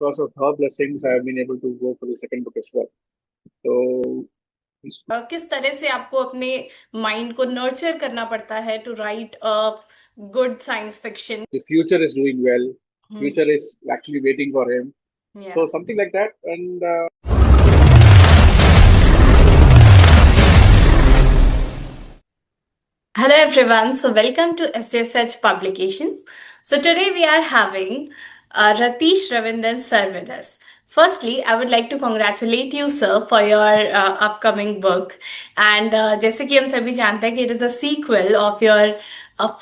because of her blessings, I have been able to go for the second book as well. So किस तरह से आपको अपने mind को नर्चर करना पड़ता है to write a good science fiction? the future is doing well. Hmm. Future is actually waiting for him. या। So something like that. And Hello everyone, so welcome to SSH Publications. So today we are having Ratish Ravindan sir with us. Firstly, I would like to congratulate you sir for your upcoming book. And जैसे कि हम सभी जानते हैं कि it is a sequel of your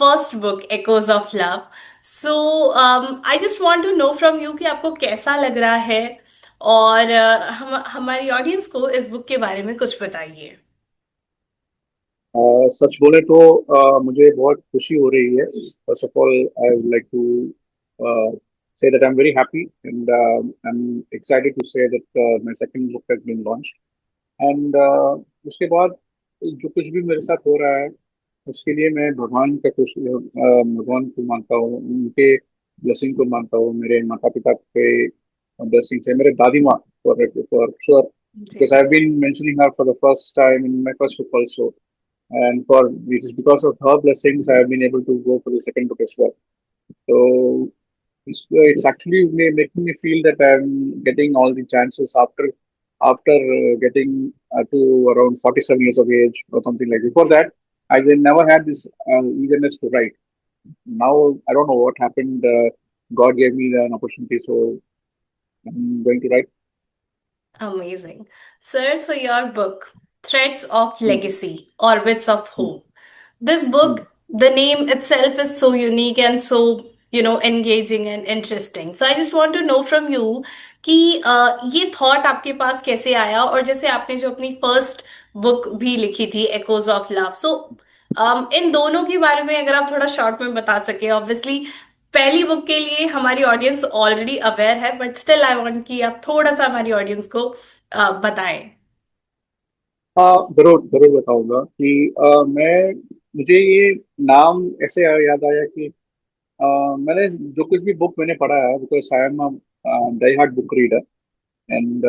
first book Echoes of Love. So I just want to know from you कि आपको कैसा लग रहा है और हमारी ऑडियंस को इस बुक के बारे में कुछ बताइए। सच बोले तो मुझे बहुत खुशी हो रही है. First of all I would like to say that I'm very happy, and I'm excited to say that my second book has been launched. And उसके बाद जो कुछ भी मेरे साथ हो रहा है उसके लिए मैं भगवान का भगवान को मानता हूँ, उनके ब्लेसिंग को मानता हूँ, मेरे माता पिता के ब्लेसिंग से, मेरे दादी माँ फॉर श्योर, जी। Because I have been mentioning her for the first time in my first book also. And for it is because of her blessings I have been able to go for the second book as well. So it's actually making me feel that I'm getting all the chances after getting to around 47 years of age or something like. Before that, I never had this eagerness to write. Now I don't know what happened. God gave me an opportunity, so I'm going to write. Amazing. Sir, so your book, Threads of Hmm. Legacy, Orbits of Hmm. Hope. This Hmm. book, the name itself is so unique and so, engaging and interesting. So I just want to know from you कि ये thought आपके पास कैसे आया और जैसे आपने जो अपनी फर्स्ट बुक भी लिखी थी एकोज ऑफ लव, सो इन दोनों के बारे में अगर आप थोड़ा शॉर्ट में बता सके। ऑब्वियसली पहली बुक के लिए हमारी ऑडियंस ऑलरेडी अवेयर है, बट स्टिल आई वांट कि आप थोड़ा सा हमारी ऑडियंस को बताएं। हाँ, जरूर जरूर बताऊंगा कि मुझे ये नाम ऐसे याद आया कि मैंने जो कुछ भी बुक मैंने पढ़ा है, because I am die hard book reader. And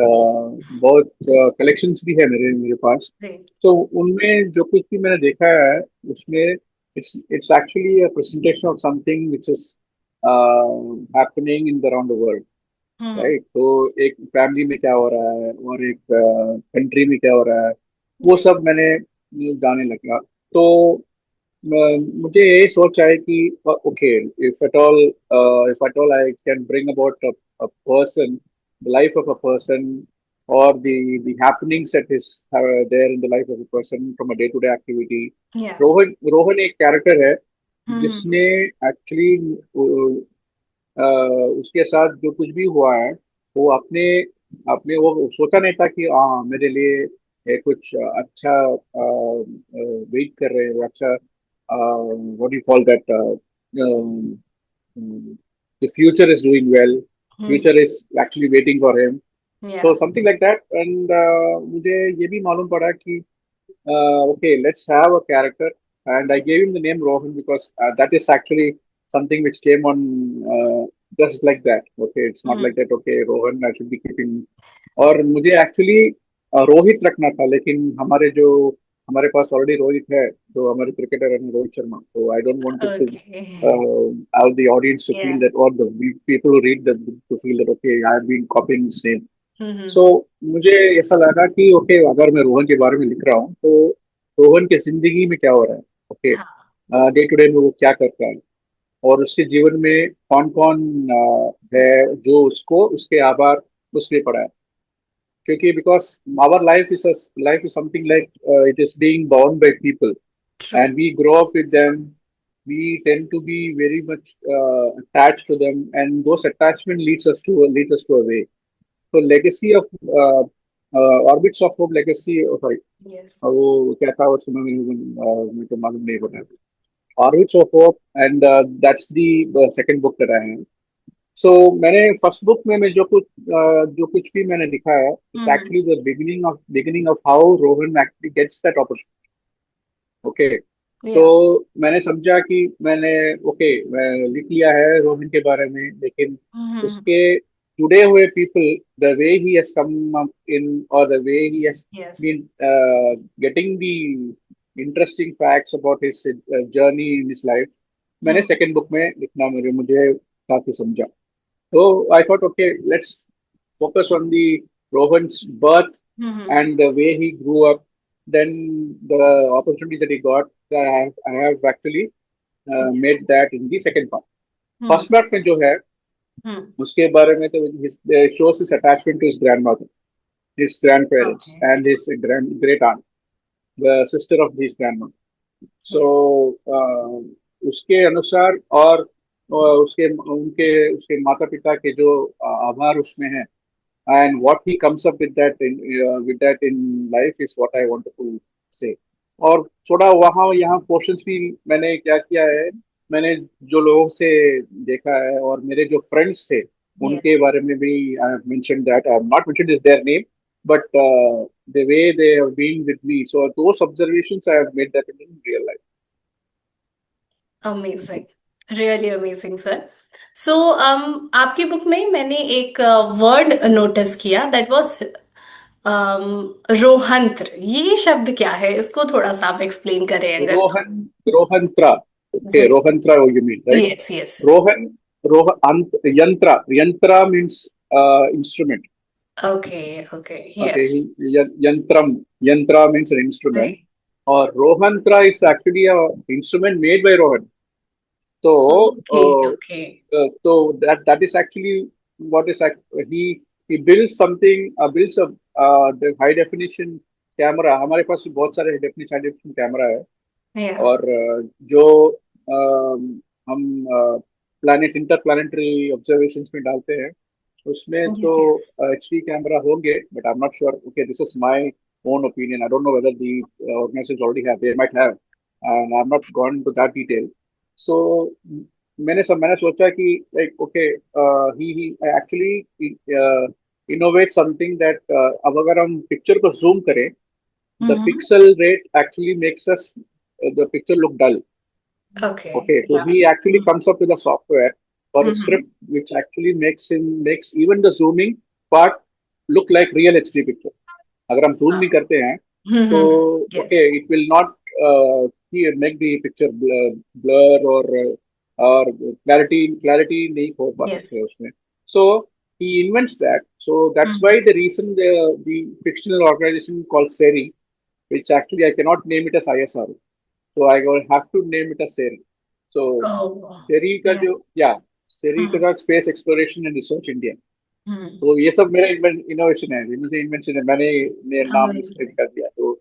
बहुत कलेक्शंस भी है मेरे मेरे पास. जी। तो उनमें जो कुछ भी मैंने देखा है उसमें it's it's actually a presentation of something which is happening in the around the world. Hmm. Right. तो एक फैमिली में क्या हो रहा है और एक कंट्री में क्या हो रहा है, वो जी। सब मैंने जाने लगा. तो मुझे ये सोच आए कि okay, if at all I can bring about a person, the life of a person, or the happenings that is there in the life of a person from a day to day activity. या। रोहन एक character है हम्म। जिसने actually उसके साथ जो कुछ भी हुआ है वो अपने अपने वो सोचा नहीं था कि हाँ मेरे लिए ये कुछ अच्छा वेट कर रहे हैं, अच्छा what you call that, the future is doing well, hmm. Future is actually waiting for him. Yeah. So something like that. And मुझे ये भी मालूम पड़ा कि okay, let's have a character, and I gave him the name Rohan because that is actually something which came on just like that. Okay, it's not hmm. like that. Okay, Rohan, I should be keeping. और मुझे actually Rohit रखना था, लेकिन हमारे पास already Rohit है, जो हमारे cricketer है रोहित शर्मा. तो I don't want to okay. have the audience to या। feel that, or the people who read the book to feel that okay, I have been copying his name. हम्म। सो मुझे ऐसा लगा कि ओके, अगर मैं रोहन के बारे में लिख रहा हूँ तो रोहन की जिंदगी में क्या हो रहा है, ओके, हाँ। डे टू डे में वो क्या करता है, और उसके जीवन में कौन कौन है जो उसको उसके आभार उसने पड़ा है. क्योंकि because our life is something like it is being bound by people, true. and we grow up with them. We tend to be very much attached to them, and those attachment leads us to a way. So legacy of orbits of hope legacy, oh, sorry, yes. वो क्या था उस समय मेरे को मालूम नहीं पड़ा. orbits of hope, and that's the second book that I have. So मैंने फर्स्ट बुक में मैं जो कुछ भी मैंने लिखा है, it's hmm. Actually the beginning of how Rohan actually gets that opportunity. Okay. तो या। मैंने समझा कि मैंने ओके मैं लिख लिया है रोहन के बारे में, लेकिन हम्म। उसके today हुए people, the way he has come up in, or the way he has Yes. been getting the interesting facts about his journey in his life, मैंने Hmm. सेकंड बुक में लिखना मुझे मुझे काफी समझा. So I thought, okay, let's focus on the Rohan's birth Hmm. and the way he grew up. Then the opportunities that he got, I have actually Yes. made that in the second part. Hmm. First part में जो है Hmm. उसके बारे में तो shows his attachment to his grandmother, his grandparents, Okay. and his great aunt, the sister of his grandmother. Yeah. So उसके अनुसार और उसके उनके उसके माता पिता के जो आभार उसमें है, and what he comes up with that in life is what I wanted to say. और थोड़ा वहाँ यहाँ पोर्शंस भी मैंने क्या किया है, मैंने जो लोगों से देखा है और मेरे जो फ्रेंड्स थे उनके Yes. बारे में भी I have mention that. I have not mentioned is their name, but the way they have been with me, so those observations I have made that in real life. Amazing. Really amazing sir. So आपकी book में मैंने एक word notice किया, that was रोहंत्र. ये शब्द क्या है? इसको थोड़ा सा आप एक्सप्लेन करें अगर तो. Rohan, Rohantra. Okay, जी. Rohantra, you mean, right? Yes yes. Rohan, Yantra. Yantra means instrument. Okay okay. Okay, yes. Yantra means an जी. instrument. Or Rohantra is actually a instrument made by Rohan. So, okay okay. that is actually what is he builds something, builds a the high definition camera. हमारे पास बहुत सारे high definition camera है. या. और जो हम planet interplanetary observations में डालते हैं उसमें तो यस यस. एचडी कैमरा होंगे, but I am not sure. Okay, this is my own opinion. I don't know whether the organisations already have, they might have, and I am not gone to that detail. So मैंने सोचा कि like okay, he actually innovate something that अब अगर हम picture को zoom करें, the pixel rate actually makes us the picture look dull. Okay. Okay, so या. he actually comes up with a software or a script which actually makes even the zooming part look like real HD picture. अगर हम zoom नहीं करते हैं तो yes. okay, it will not make the picture blur or clarity नहीं हो yes. पाते उसमें. So he invents that. So that's why the reason the fictional organization called SERI, which actually I cannot name it as ISR. So I will have to name it as SERI. So oh. SERI का या. जो, yeah, SERI का space exploration and research India. तो ये सब मेरा innovation है, मुझे इन्वेंशन है, मैंने मेरा नाम इसमें अमेजिंग. कर दिया. तो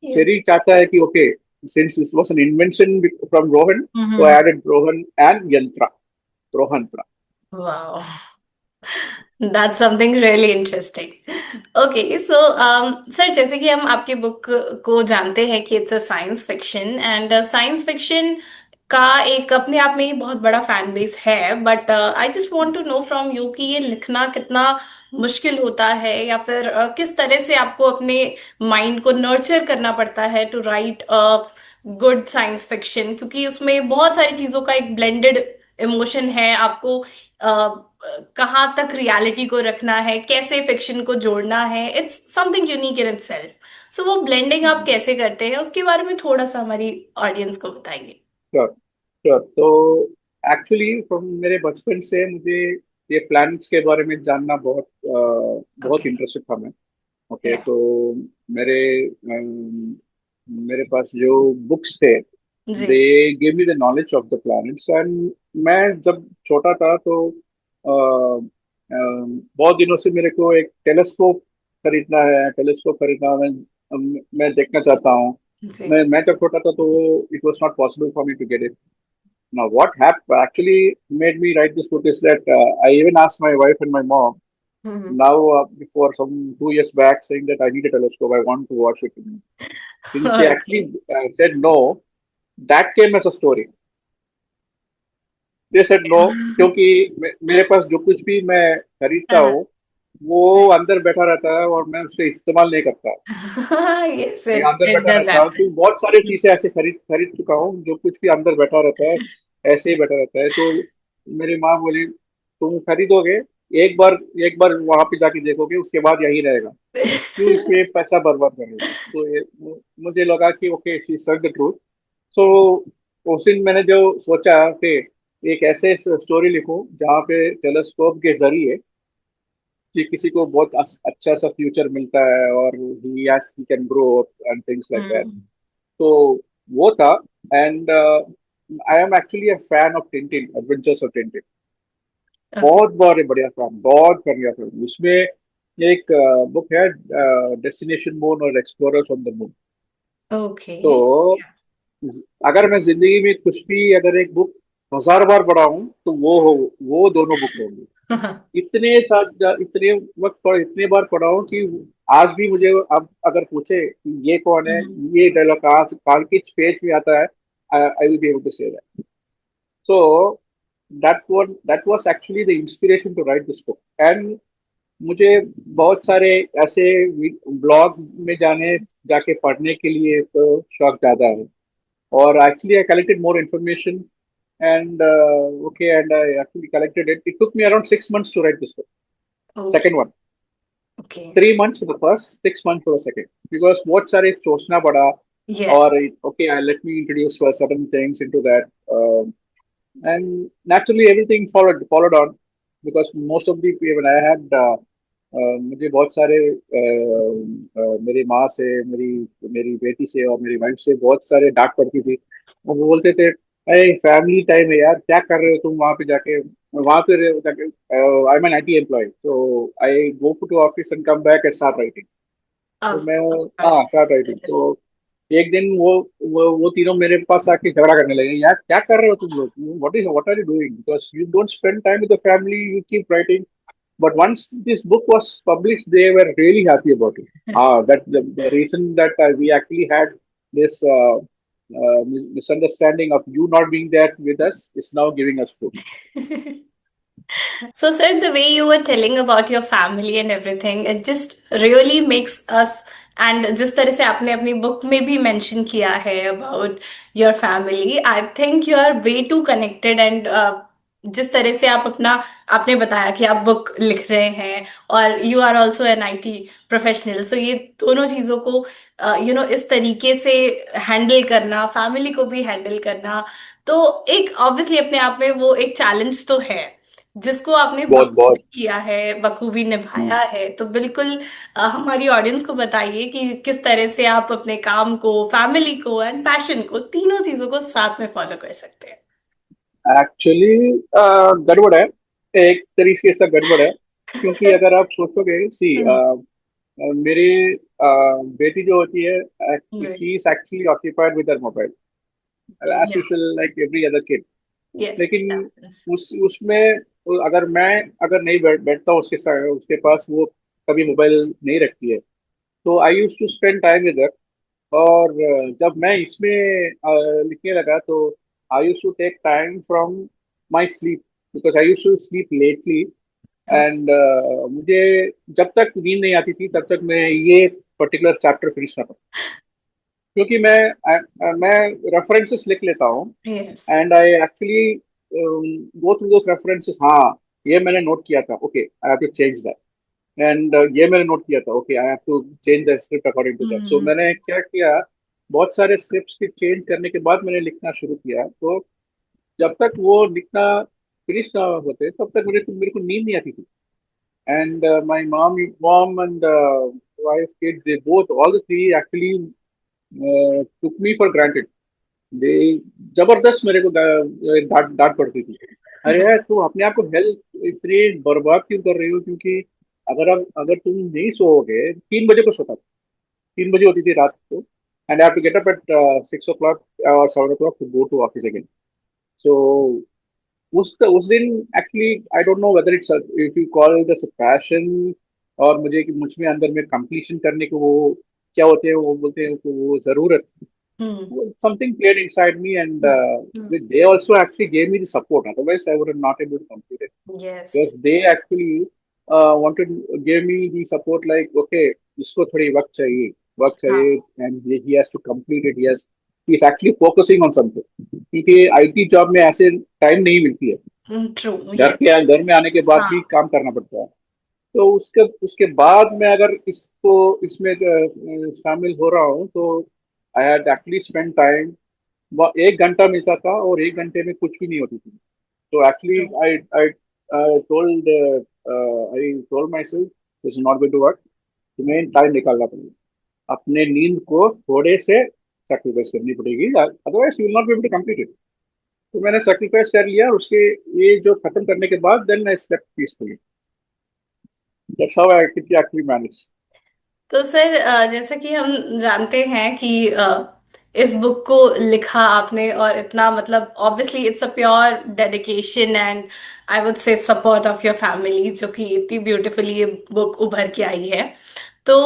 यस. SERI चाहता है कि okay, since this was an invention from Rohan, so I added Rohan and Yantra, Rohantra. Wow. That's something really interesting. Okay, so sir, जैसे कि हम आपके बुक को जानते हैं कि it's a science fiction, and science fiction का एक अपने आप में ही बहुत बड़ा फैन बेस है, but I just want to know from you कि ये लिखना कितना मुश्किल होता है, या फिर किस तरह से आपको अपने माइंड को नर्चर करना पड़ता है to write good science fiction, क्योंकि उसमें बहुत सारी चीजों का एक ब्लेंडेड इमोशन है. आपको कहाँ तक रियलिटी को रखना है, कैसे फिक्शन को जोड़ना है, it's something unique in itself. So वो ब्लेंडिंग आप कैसे करते हैं, उसके बारे में थोड़ा सा हमारी ऑडियंस को बताइए. Sure, sure. तो एक्चुअली फ्रॉम मेरे बचपन से मुझे ये प्लैनेट्स के बारे में जानना बहुत ओके. इंटरेस्टेड था मैं. ओके, या. तो मेरे मेरे पास जो बुक्स थे, जी. They give me the knowledge of the planets. And मैं जब छोटा था तो बहुत दिनों से मेरे को एक टेलीस्कोप खरीदना है, टेलीस्कोप खरीदना मैं देखना चाहता हूँ. जी. मैं जब छोटा था तो it was not possible for me to get it. Now, what happened actually made me write this book is that I even asked my wife and my mom hmm. now before some 2 years back, saying that I need a telescope. I want to watch it. Since she actually okay. said no, that came as a story. They said no क्योंकि मेरे पास जो कुछ भी मैं खरीदता हूँ वो अंदर बैठा रहता है और मैं उसका इस्तेमाल नहीं करता. यस, मैं इट अंदर इट बैठा डज रहता हूँ, हैपन. तो बहुत सारी चीजें ऐसे खरीद खरीद चुका हूँ जो कुछ भी अंदर बैठा रहता है, ऐसे ही बैठा रहता है. तो मेरी माँ बोली तुम खरीदोगे एक बार वहां पे जाके देखोगे, उसके बाद यही रहेगा, क्यों इसमें पैसा बर्बाद करेंगे। तो मुझे लगा कि okay, she said the truth. So उस दिन मैंने जो सोचा कि एक ऐसे स्टोरी लिखूं जहाँ पे टेलीस्कोप के जरिए कि किसी को बहुत अच्छा सा फ्यूचर मिलता है, और he can grow and things like that. Hmm. तो वो था। And I am actually a fan of Tintin, adventures of Tintin. Okay. बहुत बड़े बढ़िया फैन, बहुत बढ़िया फैन। उसमें एक बुक है, डेस्टिनेशन मून और explorers on the moon. Okay. तो अगर मैं जिंदगी में कुछ भी, अगर एक बुक 1000 बार पढ़ा हूँ तो वो दोनों बुक होंगी। इतने वक्त पढ़ इतने बार पढ़ा हूँ कि आज भी मुझे, अब अगर पूछे कि ये कौन है, ये डायलॉग कहाँ किस पेज में आता है, I will be able to say that. So that was actually the inspiration to write this book. And मुझे बहुत सारे ऐसे ब्लॉग में जाके पढ़ने के लिए तो शौक ज्यादा है। और actually I collected more information, and okay, and I actually collected it. It took me around 6 months to write this book. Okay. Second one, okay. 3 months for the first, 6 months for the second, because बहुत सारे सोचना पड़ा। Yes. और okay, let me introduce certain things into that, and naturally everything followed on, because most of the when I had मुझे बहुत सारे मेरी माँ से, मेरी मेरी बेटी से और मेरी वाइफ से बहुत सारे डांट पड़ती थी। और वो बोलते थे, अरे फैमिली टाइम है यार, क्या कर रहे हो तुम वहाँ पे जाके, वहाँ पे जाके। I am an IT employ, so I go to office and come back and start writing. तो मैं, ऑफ हाँ, कोर्स। Start writing. तो एक दिन वो तीनों मेरे पास आके झगड़ा करने लगे, यार क्या कर रहे हो तुम लोग, what are you doing, because you don't spend time with the family, you keep writing. But once this book was published, they were really happy about it. That the reason that we actually had this misunderstanding of you not being there with us is now giving us proof. So, sir, the way you were telling about your family and everything, it just really makes us, and जिस तरह से आपने अपनी book में भी mention किया है about your family, I think you are way too connected and जिस तरह से आप अपना आपने बताया कि आप बुक लिख रहे हैं और you are also an IT professional, so ये दोनों चीज़ों को इस तरीके से हैंडल करना, फैमिली को भी हैंडल करना, तो एक ऑब्वियसली अपने आप में वो एक चैलेंज तो है जिसको आपने बहुत बखूबी बहुत। किया है, बखूबी हम्म। निभाया है। तो बिल्कुल हमारी ऑडियंस को बताइए कि किस तरह से आप अपने काम को, फैमिली को एंड पैशन को, तीनों चीजों को साथ में फॉलो कर सकते एक्चुअली गड़बड़ है, एक तरीके से गड़बड़ है। क्योंकि हैं। अगर आप सोचोगे, सी, हम्म। मेरी बेटी जो होती है, good. She is actually occupied with her mobile, as या। Usual like every other kid. Yes. लेकिन उसमें अगर नहीं बैठता हूँ उसके साथ, उसके पास, वो कभी मोबाइल नहीं रखती है, तो I used to spend time with her. और जब मैं इसमें लिखने लगा, तो I used to take time from my sleep, because I used to sleep lately. And मुझे जब तक नींद नहीं आती थी, तब तक मैं ये पर्टिकुलर चैप्टर फिनिश ना करूं, क्योंकि मैं रेफरेंसेस लिख लेता हूँ। Yes. And I actually go through those references. हाँ, ये मैंने नोट किया था, okay I have to change that. And ये मैंने नोट किया था, okay I have to change the script according to that. So hmm. मैंने क्या किया, बहुत सारे स्क्रिप्ट्स के चेंज करने के बाद मैंने लिखना शुरू किया। तो जब तक वो लिखना फिनिश ना होते, तब तक मेरे को नींद नहीं आती थी। And my mom and wife, kids, they both, all the three actually took me for granted. They जबरदस्त मेरे को डांट डांट पड़ती थी। अरे यार, तुम अपने आप को हेल्थ इतनी बर्बाद क्यों कर रही हो, क्योंकि अगर तुम नहीं सोओगे, 3 बजे को सोता था, 3 बजे होती थी रात को, and I have to get up at 6 o'clock और 7 o'clock to go to office again. So उस दिन actually, I don't know whether it's, if you call this passion, और मुझ में अंदर में कंप्लीशन करने को, वो क्या होते हैं, वो बोलते हैं कि वो जरूरत, हम्म। something played inside me, and they also actually gave me the support. Otherwise, I would have not able to complete it, yes. because they actually wanted gave me the support, like, okay, इसको थोड़ी वक्त चाहिए, हाँ। and he has to complete it. Yes, is actually focusing on something, क्योंकि IT job में ऐसे time नहीं मिलती है, ट्रू, यस। घर में आने के बाद हाँ। भी काम करना पड़ता है। तो उसके उसके बाद मैं अगर इसको इसमें शामिल हो रहा हूँ, तो I had actually spend time. वो 1 घंटा मिलता था और 1 घंटे में कुछ भी नहीं होती थी। तो actually true. I told I told myself this is not going to work. तुम्हें टाइम निकालना पड़ेगा, अपने नींद को थोड़े से सेक्रीफाइस करनी पड़ेगी, otherwise you will not be able to complete it. तो मैंने सेक्रीफाइस कर लिया, उसके ये जो खत्म करने के बाद then I slept peacefully. That's how I actually manage. तो सर, जैसे कि हम जानते हैं कि इस बुक को लिखा आपने, और इतना मतलब obviously it's a pure dedication and I would से सपोर्ट ऑफ योर फैमिली, जो कि इतनी ब्यूटीफुली ये बुक उभर के आई है। तो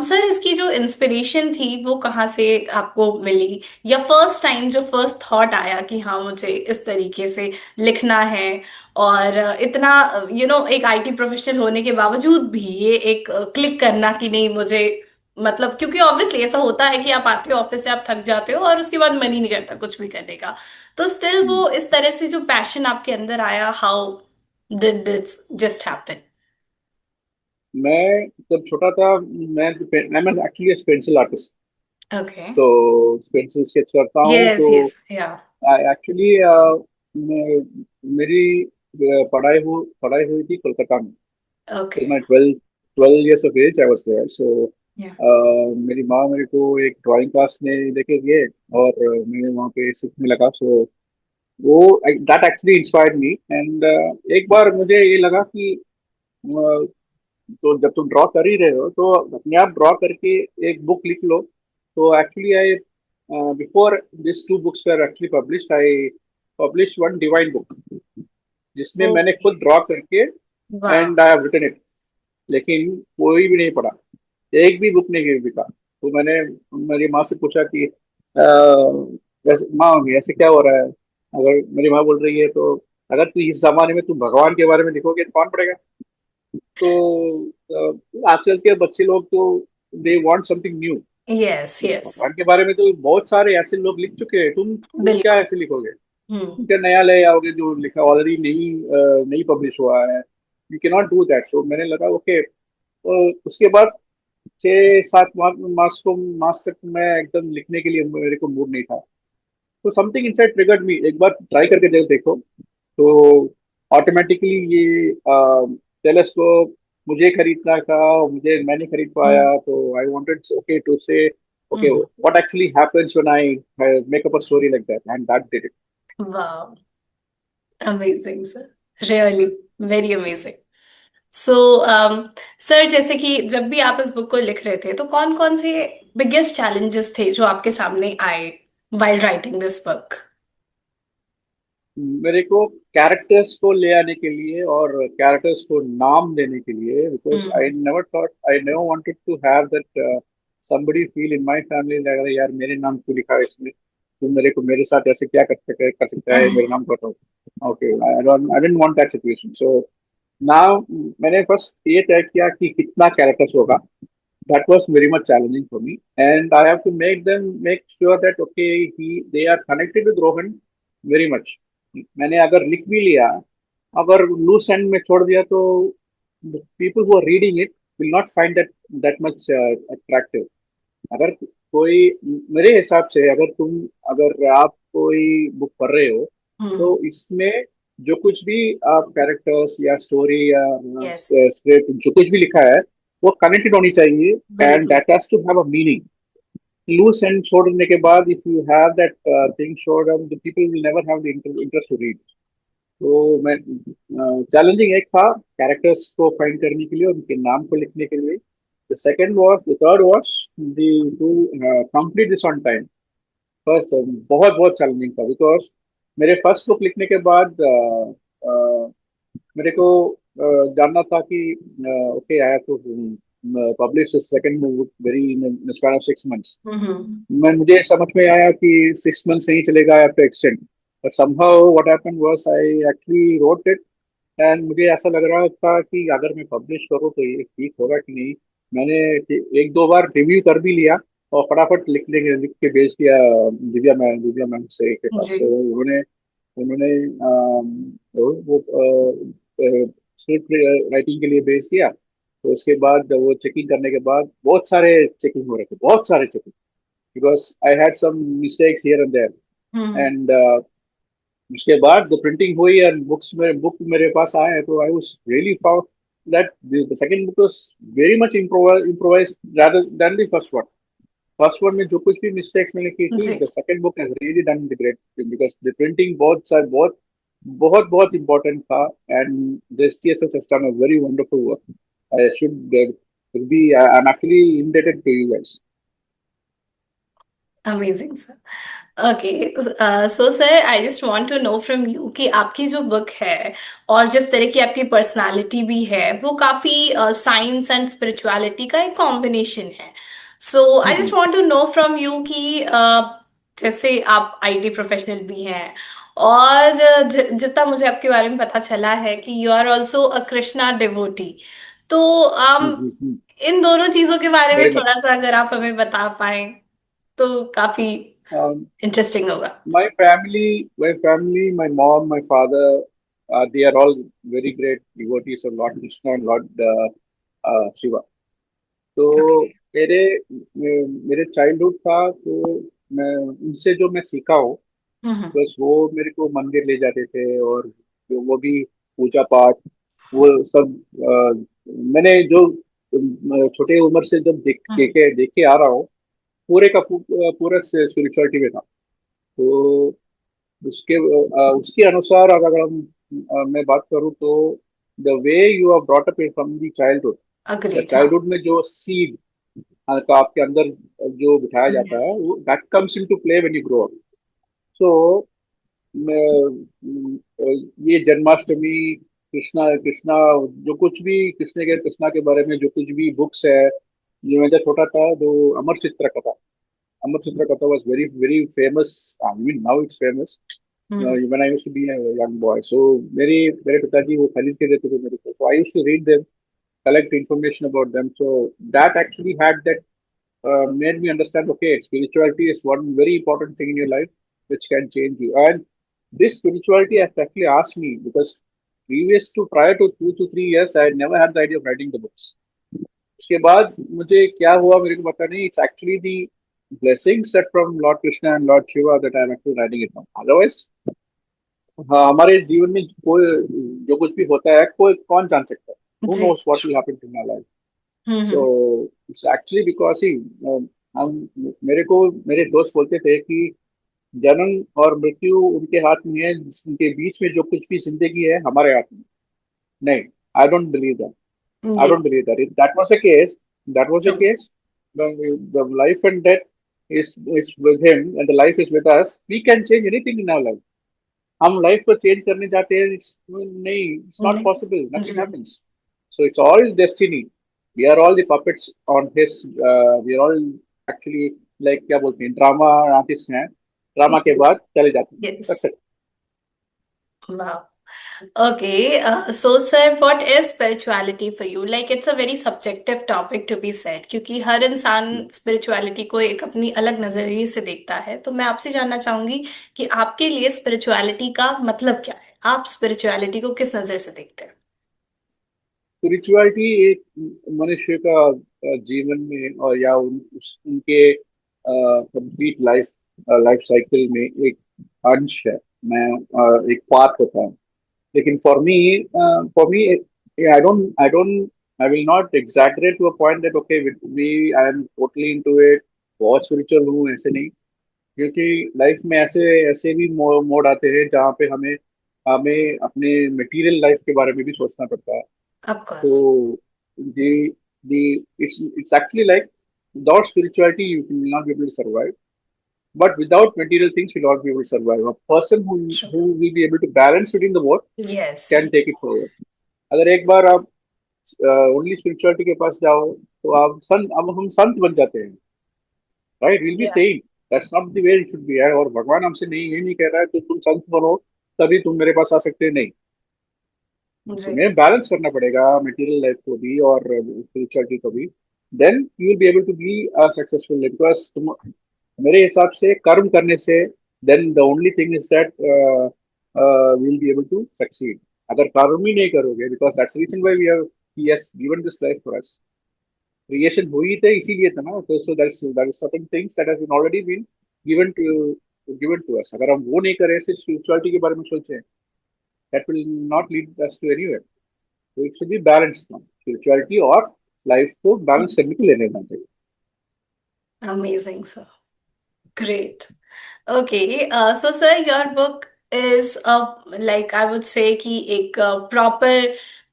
सर, इसकी जो इंस्पिरेशन थी वो कहाँ से आपको मिली, या फर्स्ट टाइम जो फर्स्ट थॉट आया कि हाँ मुझे इस तरीके से लिखना है, और इतना एक आईटी प्रोफेशनल होने के बावजूद भी ये एक क्लिक करना कि नहीं मुझे, मतलब क्योंकि ऑब्वियसली ऐसा होता है कि आप आते हो ऑफिस से, आप थक जाते हो और उसके बाद मन ही नहीं करता कुछ भी करने का। तो स्टिल वो इस तरह से जो पैशन आपके अंदर आया, how did this just happen? मैं जब छोटा था, मैं मैं एक्चुअली पेंसिल आर्टिस्ट। ओके। तो पेंसिल स्केच करता हूँ। यस, तो यस, या। एक्चुअली मेरी पढ़ाई हुई थी कोलकाता में। Okay. Till my 12 12 years of age I was there. So yeah. मेरी माँ मेरे को एक ड्राइंग क्लास में लेके गए, और मैं वहाँ पे सीखने लगा। सो वो that actually inspired me. And एक बार मुझे ये लगा कि तो जब तुम ड्रॉ कर ही रहे हो, तो अपने आप ड्रॉ करके एक बुक लिख लो। तो actually I before this 2 books were actually published, I published one divine book, जिसमें मैंने ओके। खुद ड्रॉ करके वाह। And I have written it. लेकिन कोई भी नहीं पढ़ा, एक भी बुक नहीं बिका। तो मैंने मेरी माँ से पूछा कि माँ ऐसे क्या हो रहा है? अगर मेरी माँ बोल रही है, तो अगर तू इस जमाने में तू भगवान के बारे में लिखोगे तो कौन पढ़ेगा? तो आजकल के बच्चे लोग तो they want something new. Yes, तो यस। भगवान के बारे में तो बहुत सारे ऐसे लोग लिख चुके हैं, तुम क्या बिल्कुल। ऐसे लिखोगे? हम्म। तुम क्या नया ले आओगे जो लिखा ऑलरेडी नहीं नहीं पब्लिश हुआ है? You can not do that. So मैंने लगा ओके। तो उसके बाद 6 7 मास तक मैं एकदम लिखने के लिए मेरे को मूड नहीं था। तो समथिंग इनसाइड ट्रिगर्ड मी, एक बार ट्राई करके देखो। तो ऑटोमेटिकली ये टेलीस्कोप मुझे खरीदना था, मुझे मैं नहीं खरीद हम्म। पाया। तो I wanted okay to say okay hmm. What actually happens when I make up a story like that, and that did it. वाह। Amazing sir. Really very amazing. So sir, जैसे कि जब भी आप इस बुक को लिख रहे थे तो कौन कौन से बिगेस्ट चैलेंजेस थे जो आपके सामने आए while राइटिंग दिस बुक? मेरे को कैरेक्टर्स को ले आने के लिए और कैरेक्टर्स को नाम देने के लिए, because hmm. I never wanted to have that somebody feel in my family लगा यार मेरे नाम क्यों लिखा है इसमें, तुम मेरे को मेरे साथ ऐसे क्या कर सकता है मेरे नाम पर? Okay, I didn't want that situation. So now मैंने फर्स्ट ये तय किया कि कितना कैरेक्टर्स होगा। That was very much challenging for me, and I have to make sure that okay he they are connected with Rohan very much. मैंने अगर लिख भी लिया, अगर लूज एंड में छोड़ दिया, तो people who are reading it will not find that much attractive. अगर कोई, मेरे हिसाब से अगर आप कोई बुक पढ़ रहे हो, तो हम्म। इसमें जो कुछ भी आप कैरेक्टर्स या स्टोरी या यस। स्क्रिप्ट जो कुछ भी लिखा है, वो कनेक्टेड होनी चाहिए, एंड बिल्कुल। That has to have a meaning. Loose and छोड़ने के बाद if you have that thing shored up, the people will never have the interest to read. तो मैं चैलेंजिंग एक था कैरेक्टर्स को फाइंड करने के लिए, उनके नाम को लिखने के लिए। The third was the to complete this on time. First बहुत बहुत चैलेंजिंग था, बिकॉज मेरे फर्स्ट बुक लिखने के बाद मेरे को जानना था कि okay I have to publish second book very in span of 6 months। Hmm. मुझे समझ में आया कि 6 months नहीं चलेगा, या फिर extend. But somehow what happened was I actually wrote it, and मुझे ऐसा लग रहा था कि अगर मैं पब्लिश करूँ तो ये ठीक होगा कि नहीं। मैंने 1 2 बार रिव्यू कर भी लिया, और फटाफट लिख के भेज दिया दिव्या मैम से के पास। जी। तो उन्होंने उन्होंने वो स्क्रिप्ट राइटिंग के लिए भेज दिया। तो उसके बाद वो चेकिंग करने के बाद बहुत सारे चेकिंग हो रहे थे, बहुत सारे checking, because I had some mistakes here and there. Hmm. And उसके बाद द प्रिंटिंग हुई और बुक मेरे पास आए, तो I was really proud that the second book was very much improvise rather than the first one में जो कुछ भी मिस्टेक्स मैंने की थी, जी। The second book has really done the great, because the printing बहुत बहुत बहुत इंपॉर्टेंट था। And the STSS has done a very wonderful work. I should be I am actually indebted to you guys. Amazing sir. Okay, so sir I just want to know from you कि आपकी जो book है और जिस तरह की आपकी personality भी है वो काफी साइंस एंड स्पिरिचुअलिटी का एक कॉम्बिनेशन है। So I just want to know from you कि जैसे आप आईटी प्रोफेशनल भी हैं और जितना मुझे आपके बारे में पता चला है कि you are also a Krishna devotee. तो इन दोनों चीजों के बारे में वेरी थोड़ा मच। सा अगर आप हमें बता पाए तो काफी इंटरेस्टिंग होगा। My mom, my father, they are all very great devotees of Lord Krishna and Lord Shiva. तो ओके। मेरे मेरे चाइल्डहुड था, तो मैं उनसे जो मैं सीखा हूँ, हम्म। बस वो मेरे को मंदिर ले जाते थे, और वो भी पूजा पाठ, वो सब मैंने जो छोटे उम्र से जब हम्म। देखे आ रहा हूँ, पूरा स्पिरिचुअलिटी में था। तो उसके अनुसार अगर मैं बात करूँ, तो the way you are brought up from the childhood, या अग्रीड। हाँ। चाइल्डहुड में जो सीड का आपके अंदर जो बिठाया जाता यस। है, वो that comes into play when you grow up. So ये जन्माष्टमी, कृष्णा कृष्णा जो कुछ भी कृष्णा के बारे में जो कुछ भी बुक्स है, जो मैं जब छोटा था, जो अमर चित्र कथा was very very famous. I mean now it's famous, hmm. when I used to be a young boy. So मेरे पिताजी वो खरीद के देते थे मेरे को, so I used to read them, collect information about them. So that actually had that made me understand, okay, spirituality is one very important thing in your life which can change you. And this spirituality has actually asked me, because prior to 2 to 3 years, I had never had the idea of writing the books. उसके बाद मुझे क्या हुआ मेरे को पता नहीं, it's actually the blessings set from Lord Krishna and Lord Shiva that I am actually writing it now. Otherwise, हाँ, हमारे जीवन में कोई जो कुछ भी होता है, कोई कौन जान सकता है, हु जी। Knows what will happen to my life. So hmm. It's actually because he हम मेरे को मेरे दोस्त बोलते थे कि जन्म और मृत्यु उनके हाथ में है, उनके बीच में जो कुछ भी जिंदगी है हमारे हाथ में नहीं। I don't believe that. I ये। don't believe that. If that was the case, that was the case, the life and death is with him and the life is with us. We can change anything in our life. हम life को change करने जाते हैं, नहीं, it's not नहीं। Possible, nothing जी। Happens. So it's all destiny. We are all the puppets on his, we are all actually, like क्या बोलते हैं, ड्रामा आर्टिस्ट हैं, ड्रामा के बाद चले जाते हैं। यस। That's it. वाह। Okay, so sir, what is spirituality for you? Like it's a very subjective topic to be said क्योंकि हर इंसान spirituality को एक अपनी अलग नजरिए से देखता है। तो मैं आपसे जानना चाहूंगी कि आपके लिए spirituality का मतलब क्या है? आप spirituality को किस नजर से देखते हैं? स्पिरिचुअलिटी एक मनुष्य का जीवन में, और या उनके कंप्लीट लाइफ साइकिल में एक अंश है। मैं एक पार्ट होता है। लेकिन for me I will not exaggerate to a point that okay we I am totally into it, बहुत स्पिरिचुअल हूँ, ऐसे नहीं। क्योंकि लाइफ में ऐसे ऐसे भी मोड आते हैं जहाँ पे हमें हमें अपने मटेरियल लाइफ के बारे में भी सोचना पड़ता है। Of course. So it's actually like, without spirituality you will not be able to survive. But without material things you will not be able to survive. A person True. who will be able to balance between the both Yes. can take it forward. अगर एक बार आप only spirituality के पास जाओ, तो आप संत अब हम संत बन जाते हैं, right? Will be Yeah. Saying that's not the way it should be है। और भगवान हमसे नहीं, ये नहीं कह रहा है कि तुम संत बनो तभी तुम मेरे पास आ सकते हैं, नहीं। जी। तुम्हें बैलेंस करना पड़ेगा मटेरियल लाइफ को भी और स्पिरिचुअलिटी को भी। then you will be able to be successful. Because मेरे हिसाब से कर्म करने से then the only thing is that we will be able to succeed. अगर कर्म ही नहीं करोगे, because that's the reason why he has given this life for us. Creation हुई तो इसीलिए था ना, तो so that is certain things that has been already been given to us. अगर हम वो नहीं करें, सिर्फ spirituality के बारे में सोचें, that will not lead us to anywhere. So it should be balanced now. Spirituality और life को balance करने के लेने देना चाहिए. Amazing, sir. Great. Okay, so sir, your book is like I would say कि एक proper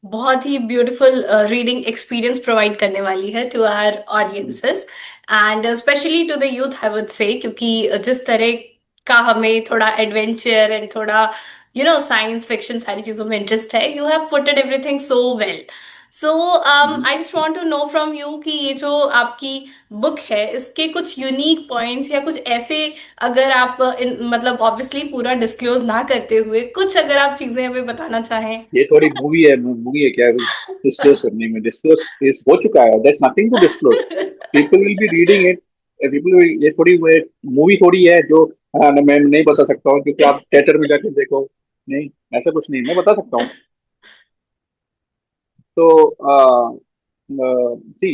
बहुत ही beautiful reading experience provide करने वाली है to our audiences and especially to the youth I would say क्योंकि जिस तरह का हमें थोड़ा adventure and थोड़ा science fiction सारी चीजों में interest है, you have put it everything so well. So I just want to know from you कि ये जो आपकी बुक है इसके कुछ यूनिक पॉइंट्स या कुछ ऐसे, अगर आप मतलब ऑब्वियसली पूरा डिस्क्लोज ना करते हुए कुछ अगर आप चीजें हमें बताना चाहें. ये थोड़ी मूवी है क्या डिस्क्लोज करने में? डिस्क्लोज इस हो चुका है, there's nothing to disclose. People will be reading it. ये थोड़ी मूवी थोड़ी है जो मैं नहीं बता सकता हूँ क्योंकि आप थिएटर में जाकर देखो. नहीं, ऐसा कुछ नहीं, मैं बता सकता हूँ. So the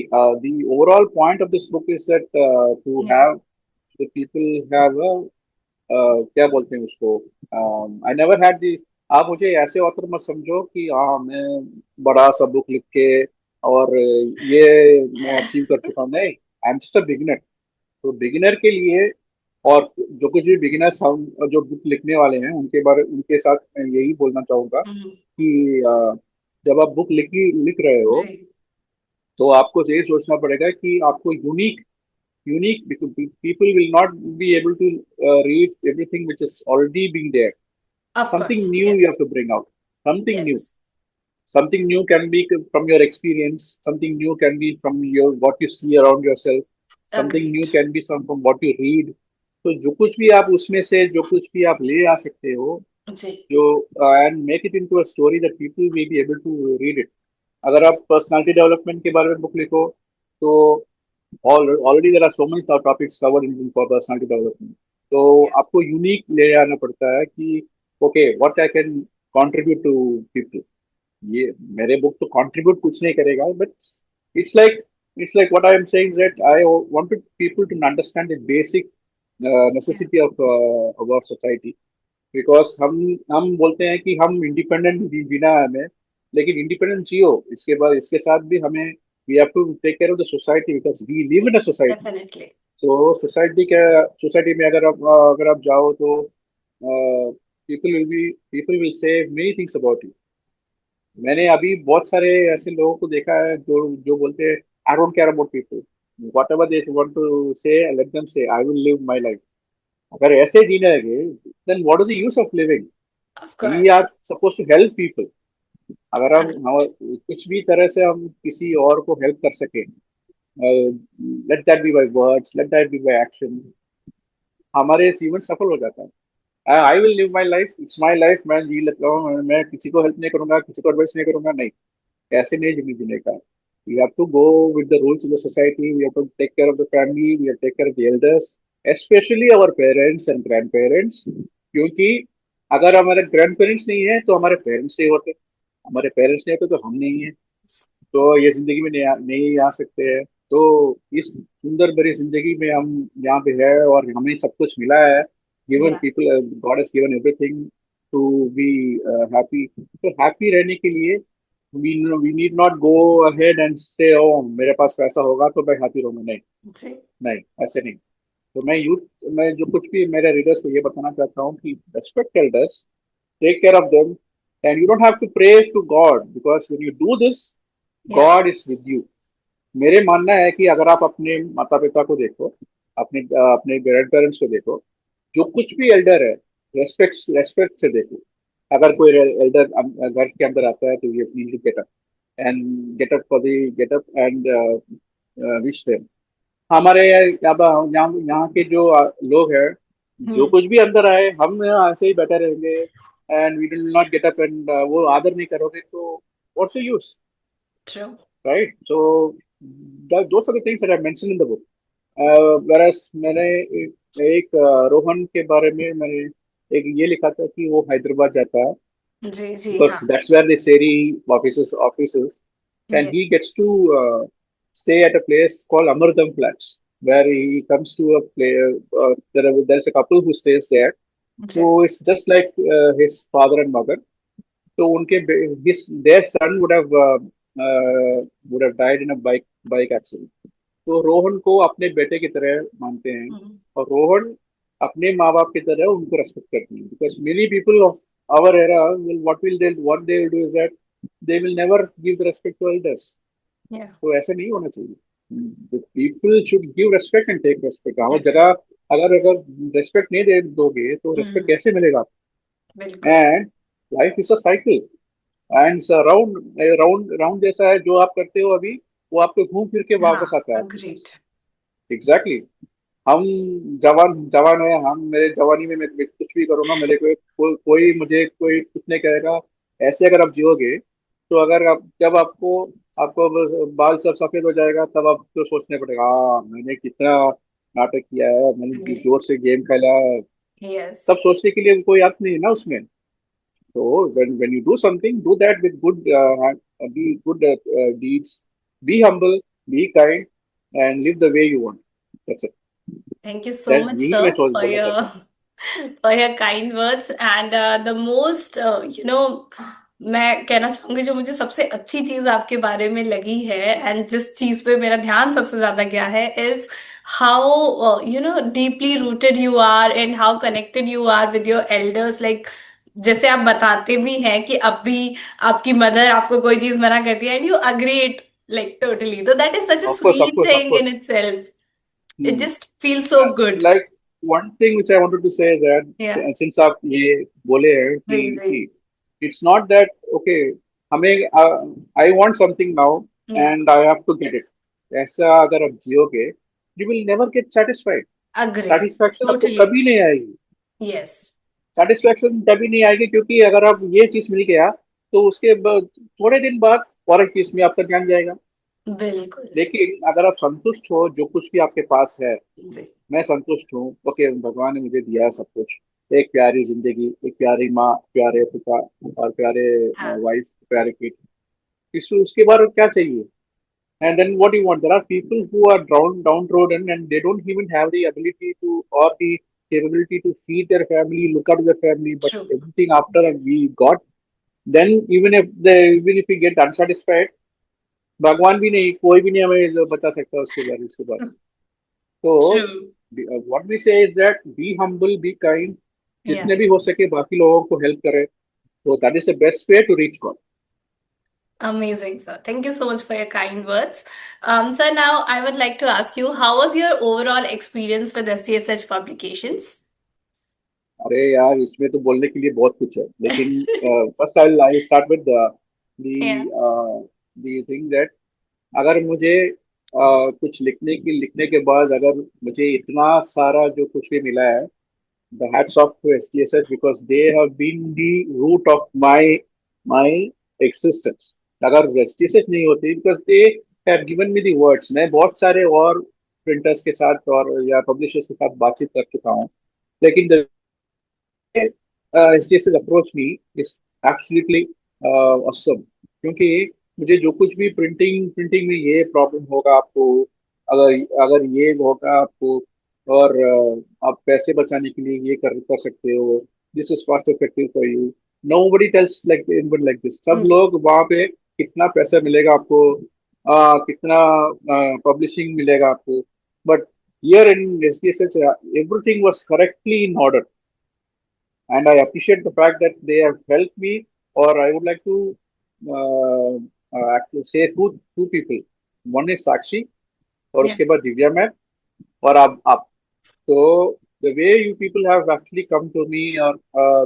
overall point of this book is that to Yeah. have the people have a क्या बोलते हैं उसको, आई नेवर हैड दी. आप मुझे ऐसे ऑथर मत समझो कि हाँ मैं बड़ा सा बुक लिख के और ये मैं अचीव कर चुका हूँ. नहीं, I am just a beginner. तो बिगिनर के लिए और जो कुछ भी बिगिनर्स हम जो बुक लिखने वाले हैं उनके साथ मैं यही बोलना चाहूंगा हम्म. कि जब आप बुक लिख रहे हो जी. तो आपको ये सोचना पड़ेगा कि आपको unique because people will not be able to read everything which is already being there. Of Something course. new you have Yes. to bring out. Something new. Yes. Something new can be from your experience. Something new can be from your what you see around yourself. Something Agreed. new can be from what you read. तो जो कुछ भी आप उसमें से जो कुछ भी आप ले आ सकते हो, जी. जो and make it into a story that people will be able to read it. अगर आप पर्सनालिटी डेवलपमेंट के बारे में बुक लिखो तो already there are so many topics covered in for personality development. तो Yeah. आपको यूनिक ले आना पड़ता है कि okay what I can contribute to people. ये मेरे बुक तो कंट्रीब्यूट कुछ नहीं करेगा, but it's like it's like what I am saying that I wanted people to understand the basic Yeah. Necessity of our society. Because हम बोलते हैं कि हम इंडिपेंडेंट जीना है हमें, लेकिन इंडिपेंडेंट जियो इसके बाद इसके साथ भी हमें we have to take care of the society because we live in a society. Definitely. तो सोसाइटी में अगर आप जाओ तो people will say many things about you. मैंने अभी बहुत सारे ऐसे लोगों को देखा है जो जो बोलते हैं I don't care about people, whatever they want to say let them say, I will live my life. अगर ऐसे जीने लगे then what is the use of living? Of we course. Are suppose to help people. अगर हम Agreed. कुछ भी तरह से हम किसी और को हेल्प कर सके, let that be by words, let that be by action, हमारे जीवन सफल हो जाता है. I will live my life, it's my life, मैं जी लेता हूँ, मैं किसी को हेल्प नहीं करूंगा, किसी को एडवाइस नहीं करूंगा. नहीं, ऐसे नहीं जीने का. We have to go with the rules of the society. We have to take care of the family. We have to take care of the elders, especially our parents and grandparents. क्योंकि अगर हमारे grand parents नहीं है तो हमारे parents नहीं होते, हमारे पेरेंट्स नहीं होते तो हम नहीं है. तो ये जिंदगी में नहीं आ सकते हैं. तो इस सुंदर भरी जिंदगी में हम यहाँ पे है और हमें सब कुछ मिला है. Given Yeah. People, God has given everything to be happy. तो हैप्पी रहने के लिए we need not go ahead and say oh मेरे पास पैसा होगा तो मैं हैप्पी रहूंगा. नहीं, जी. नहीं, ऐसे नहीं. तो मैं जो कुछ भी मेरे रीडर्स को ये बताना चाहता हूँ कि respect elders, take care of them, and you don't have to pray to God because when you do this, Yeah. God is with you. मेरे मानना है कि अगर आप अपने माता पिता को देखो, अपने ग्रैंड पेरेंट्स को देखो, जो कुछ भी एल्डर है रेस्पेक्ट से देखो. अगर कोई एल्डर घर के अंदर आता है तो ये need to get up and wish them. हमारे यहाँ के जो लोग हैं, जो Hmm. कुछ भी अंदर आए हम ऐसे ही बैठे रहेंगे and we will not get up and वो आदर नहीं करोगे तो what's the use, True. Right? So those are the things that I mentioned in the book. whereas मैंने रोहन के बारे में मैंने एक ये लिखा था कि वो हैदराबाद जाता है, जी जी because हाँ। that's where the Seri offices, and ये he gets to stay at a place called Amardam Flats, where he comes to a play. There's a couple who stays there, ji who is just like his father and mother. So their son would have died in a bike accident. तो रोहन को अपने बेटे की तरह मानते हैं, हम्म, और रोहन अपने माँ बाप की तरह उनको रेस्पेक्ट करते हैं, because many people of our era will what they will do is that they will never give the respect to elders. yeah, तो ऐसा नहीं होना चाहिए, people should give respect and take respect. हाँ जगह, definitely। अगर अगर रेस्पेक्ट नहीं दे दोगे तो रेस्पेक्ट हम्म, कैसे मिलेगा? बिल्कुल। And life is a cycle, and round round round जैसा है, जो आप करते हो अभी वो आपको घूम फिर के वापस हाँ, आता है आपके अग्रीड। पास। Exactly exactly. हम जवान जवान है, हम मेरे जवानी में मैं कुछ भी करूंगा, मेरे कोई मुझे कोई कुछ नहीं कहेगा। ऐसे अगर आप जियोगे तो अगर आप जब आपको आपको बस बाल सब सफेद हो जाएगा, तब आपको सोचने पड़ेगा, हाँ मैंने कितना नाटक किया है, मैंने अग्री। जोर से गेम खेला है। यस। तब सोचने के लिए कोई अर्थ नहीं है ना उसमें। तो when you do something, do that with be good deeds, be humble, be kind, and live the way you want. That's it. Thank you so That much, यही मैं sir, सोच for बोलना चाहता your हूँ। for your kind words and the most मैं कहना चाहूंगी जो मुझे सबसे अच्छी चीज आपके बारे में लगी है एंड जिस चीज पे मेरा ध्यान सबसे ज्यादा गया है is how deeply rooted you are and how connected you are with your elders like जैसे आप बताते भी हैं कि अब भी आपकी मदर आपको कोई चीज मना करती है and you agree it like totally तो that is such a Of course, of sweet course, of thing course. In itself it Hmm. Just feel so good Like one thing which I wanted to say is that या since आप ये बोले हैं जी कि जी see, it's not that okay, हमें I want something now या and I have to get it। ऐसा अगर आप जियोगे, you will never get satisfied। Agree satisfaction आपको टोटली कभी नहीं आएगी। यस सेटिस्फेक्शन तभी नहीं आएगी क्योंकि अगर आप ये चीज मिल गया तो थोड़े दिन बाद और एक चीज में आपका ध्यान जाएगा। बिल्कुल लेकिन अगर आप संतुष्ट हो जो कुछ भी आपके पास है, जी मैं संतुष्ट हूँ, ओके भगवान ने मुझे दिया है सब कुछ, एक प्यारी जिंदगी, एक प्यारी माँ, प्यारे पिता, और प्यारे हाँ वाइफ, प्यारे किड, इसको उसके बाद और क्या चाहिए? And then what do you want? There are people who are downtrodden and they don't even have the ability to or the capability to feed their family, look after their family, but true everything after yes we got, then even if we get unsatisfied, भगवान भी नहीं, कोई भी नहीं हमें जो बचा सकता उसके पास। तो true what we say is that be humble, be kind, या जितने भी हो सके बाकी लोगों को हेल्प करें। तो that is the best way to reach God। amazing sir thank you so much for your kind words sir now I would like to ask you how was your overall experience with SCSH publications अरे यार, इसमें तो बोलने के लिए बहुत कुछ है, लेकिन first I start with yeah the thing that अगर मुझे कुछ लिखने के बाद अगर मुझे इतना सारा जो कुछ भी मिला है, the hats off to STSH, because they have been the root of my existence. अगर एसटीएसएच नहीं होती, because they have given me the words, मैं बहुत सारे और प्रिंटर्स के साथ और या पब्लिशर्स के साथ बातचीत कर चुका हूँ, लेकिन SDSS approach me is absolutely awesome। क्योंकि मुझे जो कुछ भी प्रिंटिंग में ये प्रॉब्लम होगा आपको, अगर अगर ये होगा आपको, और आप पैसे बचाने के लिए ये कर सकते हो, this is cost effective for you. Nobody tells like this. सब Mm, लोग वहाँ पे कितना पैसा मिलेगा आपको, कितना पब्लिशिंग मिलेगा आपको, but here in SDSS everything was correctly in order, and I appreciate the fact that they have helped me. Or I would like to actually say two people. One is Sakshi, और yeah उसके बाद Divya ma'am, और आप। So the way you people have actually come to me, or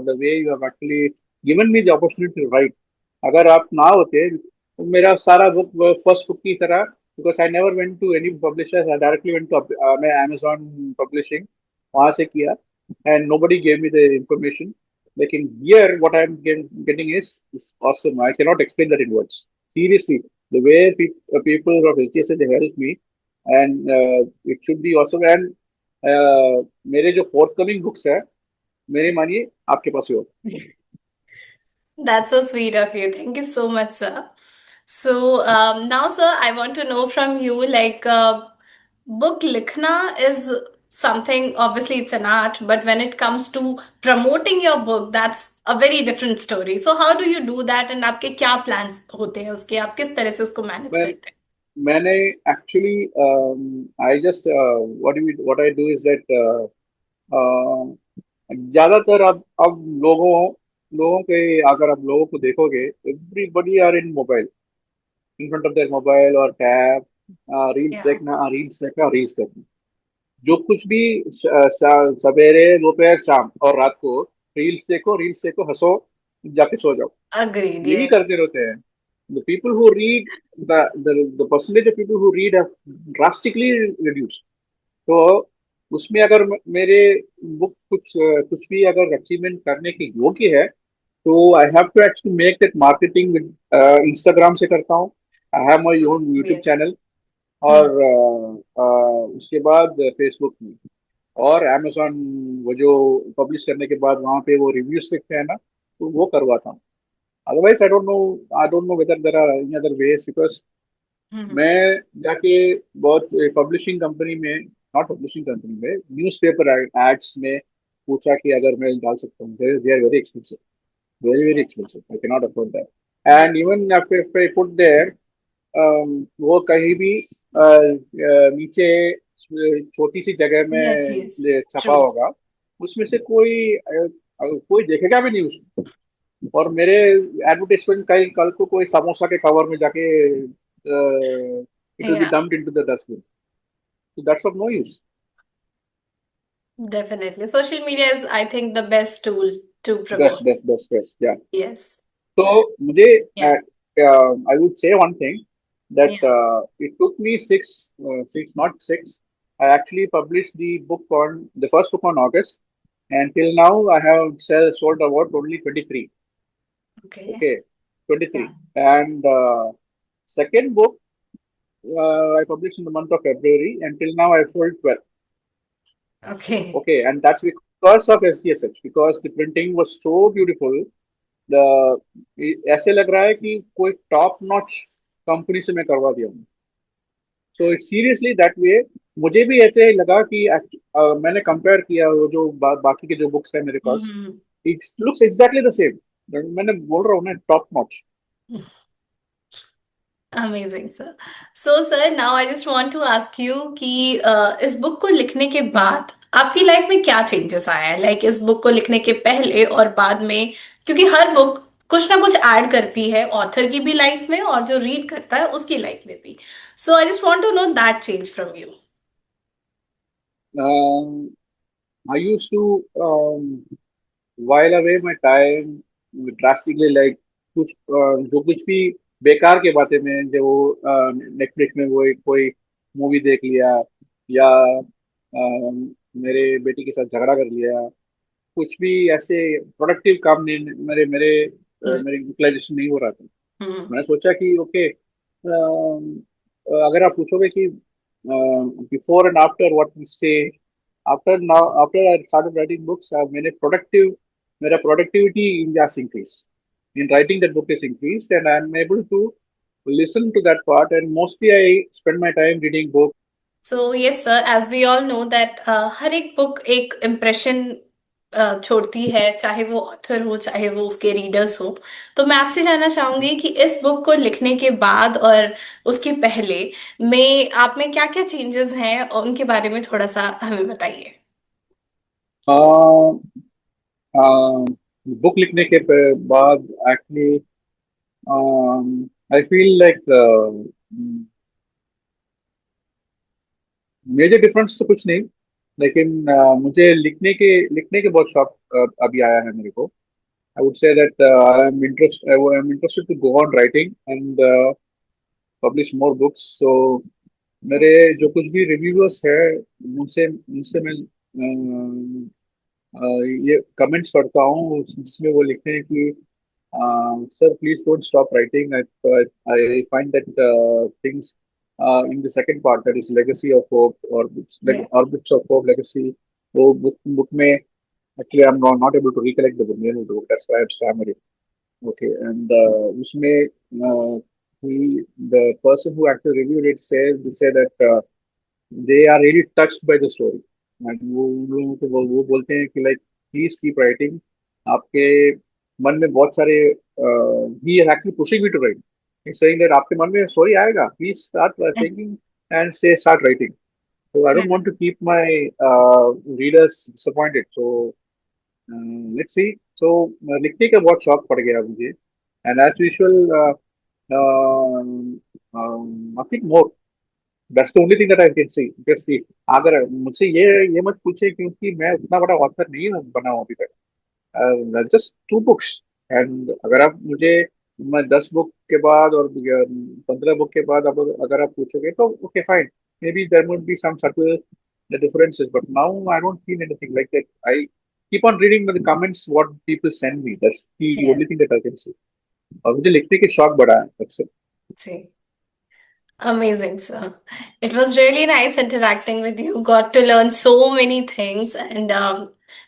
the way you have actually given me the opportunity to write, अगर आप ना होते तो मेरा सारा बुक फर्स्ट बुक की तरह, because I never went to any publishers, I directly went to मैं Amazon publishing, वहां से किया, and nobody gave me the information। लेकिन here what I'm getting is awesome। I cannot explain that in words, seriously। the way people of HSA they help me, and it should be awesome. And मेरे जो forthcoming books है, मेरे मानिए आपके पास ही हो. That's so sweet of you. Thank you so much, sir. So now, sir, I want to know from you, like, book likhna is something, obviously it's an art, but when it comes to promoting your book, that's a very different story. So how do you do that, and आपके क्या plans होते हैं उसके, आप किस तरह से उसको manage मैं करते मैंने actually I just what I do is that ज्यादातर अब लोगों के अगर आप लोगों को देखोगे, everybody are in mobile, in front of their mobile और टैब, हैं? रील्स देखना, जो कुछ भी सवेरे दोपहर शाम और रात को रील्स देखो, हंसो, जाके सो जाओ, Agreed, यही yes. करते रहते हैं. The people who read the percentage of people who read drastically reduce. तो उसमें अगर मेरे बुक कुछ भी अगर अचीवमेंट करने के योग्य है, तो I have to actually make that marketing with Instagram से करता हूँ. I have my Oh, own YouTube yes. Channel. Hmm. और उसके बाद फेसबुक में और अमेजोन, वो जो पब्लिश करने के बाद वहाँ पे वो रिव्यूज लिखते हैं ना, तो वो करवाता हूँ. Otherwise I don't know whether there are any other ways, because Hmm. मैं जाके बहुत पब्लिशिंग कंपनी में, नॉट पब्लिशिंग कंपनी में, न्यूज़पेपर एड्स में पूछा कि अगर मैं डाल सकता हूँ. They are very expensive, very Yes. expensive. I cannot afford that. Yeah. And even if I put there, वो कहीं भी नीचे छोटी सी जगह Yes, में yes. छपा True. होगा, उसमें से कोई देखेगा भी नहीं उसको. और मेरे एडवर्टाइजमेंट कल कल को कोई समोसा के कवर में जाके it will be Yeah. Dumped into the dustbin. So that's of no use. Definitely. Social media is, I think, the best tool to promote. Best या. Yes. तो मुझे Yeah. I would say one thing, that Yeah. it took me six, not six. I actually published the first book on August, and till now I have sold about only 23. Okay. Okay, Yeah. 23. And second book I published in the month of February, and till now I sold 12. Okay. Okay, and that's because of SDSH, because the printing was so beautiful. The ऐसे लग रहा है कि कोई top notch company से मैं करवा दिया हूँ. So it seriously that way. मुझे भी ऐसे ही लगा कि मैंने कंपेयर किया वो जो बाकी के जो बुक्स है मेरे पास, Hmm. It looks exactly the same. मैंने बोल रहा हूँ ना, top notch. Amazing, sir. So, sir, now I just want to ask you कि इस बुक को लिखने के बाद आपकी लाइफ में क्या चेंजेस आए हैं, लाइक इस बुक को लिखने के पहले और बाद में, क्योंकि हर बुक कुछ ना कुछ ऐड करती है ऑथर की भी लाइफ में और जो रीड करता है उसकी लाइफ में भी. So I just want to know that change from you. I used to while away my time drastically, like कुछ जो कुछ भी बेकार के बातें में, जो नेटफ्लिक्स में वो एक कोई मूवी देख लिया, या मेरे बेटी के साथ झगड़ा कर लिया, कुछ भी ऐसे प्रोडक्टिव काम नहीं, मेरे यूटिलाइजेशन नहीं हो रहा था. हम्म. मैंने सोचा कि ओके, अगर आप पूछोगे कि before and after what we say, after I started writing books, मैंने प्रोडक्टिव मेरा productivity in just increase, in writing that book is increased, and I'm able to listen to that part, and mostly I spend my time reading books. So yes sir, as we all know that हर एक book एक impression छोड़ती है, चाहे वो author हो चाहे वो उसके रीडर्स हो. तो मैं आपसे जानना चाहूंगी कि इस बुक को लिखने के बाद और उसके पहले में आप में क्या क्या चेंजेस हैं, और उनके बारे में थोड़ा सा हमें बताइए. बुक लिखने के बाद actually I feel like major difference तो कुछ नहीं, लेकिन मुझे लिखने के बहुत शौक अभी आया है मेरे को. I would say that I am interested to go on writing and publish more books. So मेरे जो कुछ भी रिव्यूअर्स है, उनसे उनसे मैं ये कमेंट्स पढ़ता हूँ, जिसमें वो लिखते हैं कि Sir, please don't stop writing. I find that things in the second part, that is Legacy of Hope, or Yeah. Orbits of Hope Legacy, वो book में actually I'm not able to recollect the name of the book. That's why I'm stammering. Okay, and उसमें the person who actually reviewed it said that they are really touched by the story. And वो उन लोगों को वो बोलते हैं कि like please keep writing. आपके मन में बहुत सारे he is actually pushing me to write. He's saying that आपके मन में story आएगा. Please start thinking and start writing. So I don't want to keep my readers disappointed. So let's see. So लिखने का बहुत शौक पड़ गया मुझे. And as usual, nothing more. That's the only thing that I can see. Just see. अगर मुझसे ये मत पूछे क्योंकि मैं उतना बड़ा ऑथर नहीं हूँ बना हूँ अभी तक. Just 2 books. एंड अगर आप मुझे मैं 10 बुक के बाद और 15 बुक के बाद अब अगर आप पूछोगे तो okay fine. Maybe there would be some certain differences, but now I don't feel anything like that. I keep on reading the comments what people send me. That's the Yeah. only thing that I can see. और मुझे लिखने के शौक बढ़ा है. That's it. Ji. Amazing, sir. It was really nice interacting with you. Got to learn so many things and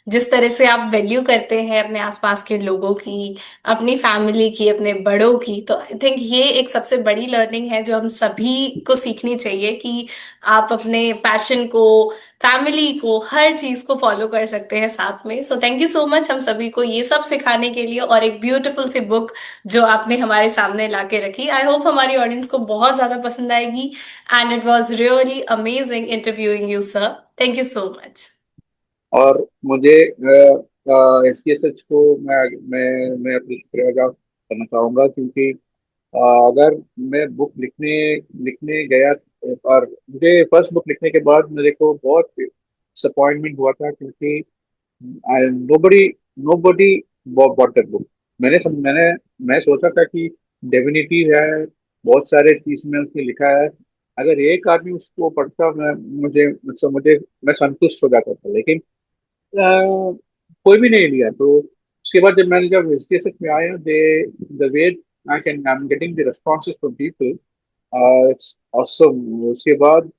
जिस तरह से आप वैल्यू करते हैं अपने आसपास के लोगों की, अपनी फैमिली की, अपने बड़ों की, तो आई थिंक ये एक सबसे बड़ी लर्निंग है जो हम सभी को सीखनी चाहिए कि आप अपने पैशन को, फैमिली को, हर चीज को फॉलो कर सकते हैं साथ में. So thank you so much हम सभी को ये सब सिखाने के लिए और एक ब्यूटीफुल सी बुक जो आपने हमारे सामने लाके रखी. आई होप हमारी ऑडियंस को बहुत ज्यादा पसंद आएगी. And it was really amazing interviewing you sir. Thank you so much. और मुझे STSH को मैं अपनी शुक्रिया अदा करना चाहूंगा क्योंकि अगर मैं बुक लिखने लिखने गया और मुझे फर्स्ट बुक लिखने के बाद मेरे को बहुत डिसअपॉइंटमेंट हुआ था क्योंकि nobody nobody bought that book. मैंने मैं सोचा था कि डिविनिटी है, बहुत सारे चीज में उसने लिखा है. अगर एक आदमी उसको पढ़ता मुझे मैं संतुष्ट हो जाता था. लेकिन कोई भी नहीं लिया. तो उसके बाद जब STSH में आया, they the way I am getting the responses from people, it's awesome. उसके बाद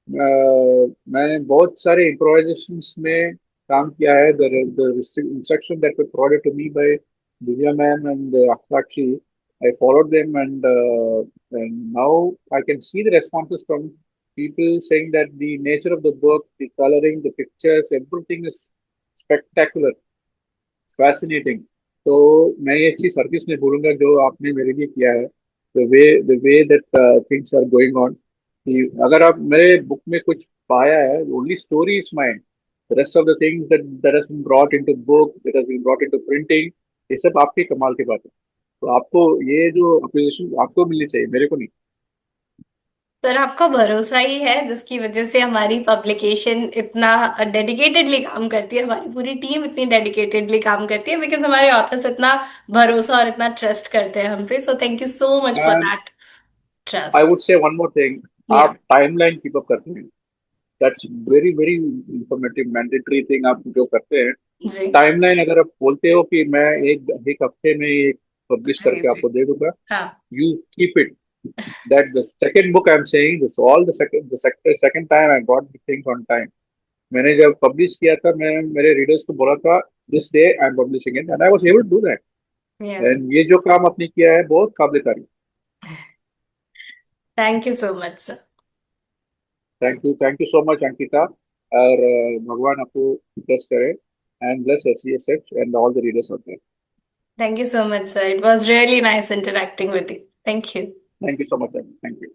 मैंने बहुत सारे इम्प्रोवाइजेशंस में काम किया है. The instruction that were provided to me by Divya ma'am and Akshakshi, I followed them, and now I can see the responses from people saying that the nature of the book, the coloring, the pictures, everything is spectacular, fascinating. तो मैं ये अच्छी service नहीं बोलूंगा जो आपने मेरे लिए किया है. The way that things are going on. कि अगर आप मेरे बुक में कुछ पाया है, only story is mind. The rest of the things that has been brought into book, that has been brought into printing, ये सब आपके कमाल की बात है. तो आपको ये जो अप्रिसिएशन आपको मिलनी चाहिए, मेरे को नहीं. सर आपका भरोसा ही है जिसकी वजह से हमारी पब्लिकेशन इतना डेडिकेटेडली काम करती है, हमारी पूरी टीम इतनी डेडिकेटेडली काम करती है बिकॉज हमारे ऑथर्स इतना भरोसा और इतना ट्रस्ट करते हैं हम पे. So thank you so much for and that I trust. Would say one more thing. या. आप टाइमलाइन कीप अप करते हैं. That's very very informative mandatory thing आप जो करते हैं. जी. टाइमलाइन अगर आप बोलते हो कि मैं एक एक हफ्ते में एक पब्लिश जी. करके जी. आपको दे दूंगा, हाँ. You keep it. That the second book I am saying this, all the second time I got the things on time. मैंने जब पब्लिश किया था, मैं मेरे रीडर्स को बोला था this day I am publishing it, and I was able to do that. Yeah. And ये जो काम आपने किया है बहुत काबिल तारीफ. Thank you so much sir. Thank you so much Ankita. और भगवान आपको ब्लेस करे and bless SCSH and all the readers out there. Thank you so much sir. It was really nice interacting with you. Thank you. Thank you so much. Thank you.